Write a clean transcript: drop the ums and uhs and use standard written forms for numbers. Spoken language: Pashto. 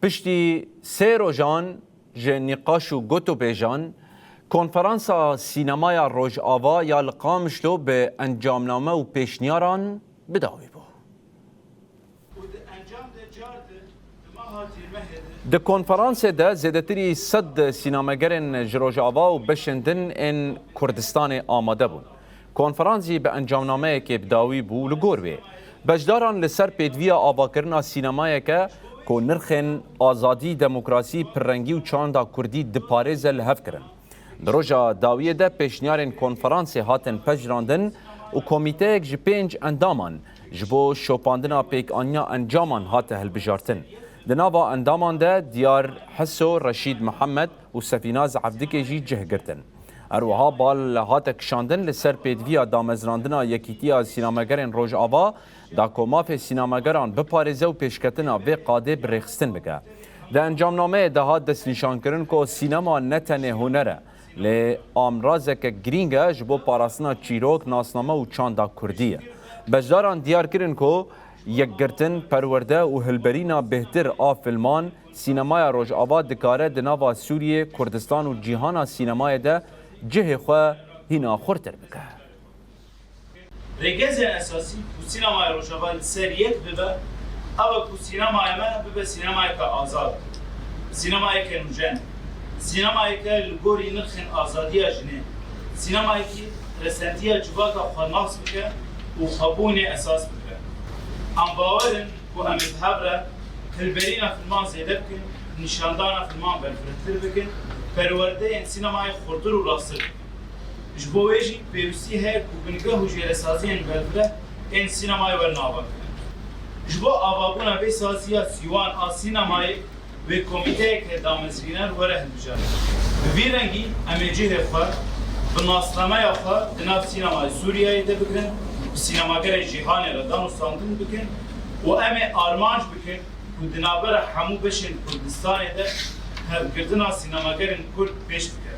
پشتی سه روزان جه نقاش و گوتو بیجان کنفرانسا سینمای روجاوا یا لقامشتو به انجامنامه و پیشنیاران بداوی بو. د کنفرانس ده زیادتری صد سینماگرن جروجاوا و بشندن ان کردستان آماده بون. کنفرانسی به انجامنامه که بداوی بو لگور بی. بجداران لسر پیدوی آواکرنا سینمایی که نرخن آزادی دموکراسی پررنگی و چاندا کردی دپارێز لهف کرن. دروجا داویه ده پیشنیارن کنفرانس هاتن پجراندن و کمیته جی 5 اندامان جبو شوپاندنا پیک آنیا انجامان هات هلبجارتن. دناوا اندامان ده دیار حسو رشید محمد و سفیناز عبدکی جی جه گرتن. اروها بال هات کشاندن لسر پیدوی دامزراندنا یکیتیا سینماگرن روجاوا دا کوماف سینماگران بپارێزه و پیشکتنا وی قاده برخستن بگه. ده انجامنامه ده هات دست نشان کرن که سینما نتنه هنره لی آمرازک گرینگه جبو پاراسنا چیروک ناسنامه و چاندا کردیه. بجداران دیار کرن که یک گرتن پرورده و هلبرینا بهتر آف فیلمان سینمای روجاوا دکاره دناوا سوریه کردستان و جیهانا سینمای ده جه خواه هینا خورتر بکه. رگز اساسی کو سینمای روجاوا سریت ببه او کو سینمای ما ببه سینمای که آزاد سینمای که نوجن سینمایی که لگوری نرخن آزادی جنه سینمایی که رسنتیه جواقع خاناس بکه و خبون اساس بکه ام باورن که هم اتحبره هلبرین فیلمان زیده بکن نشاندان فیلمان برفرتر بکن پرورده این سینمای خوردر و راستر جبویجی پیوستی هر که بنگه هجیر سازی این برفره این سینمای ورنابا جبو آبابون بی سازی سیوان سینمای و کمیته که دامزرینن وره هلبجاره. به رنگی امیجه خواه به ناسنامه خواه دناف سینمای سوریه ده بکن و سینماگر جیهانی را دانستاندن بکن و امی آرمانج بکن و دنابر همو بشن کردستان ده هلگردنا سینماگرین کرد پیش بکن.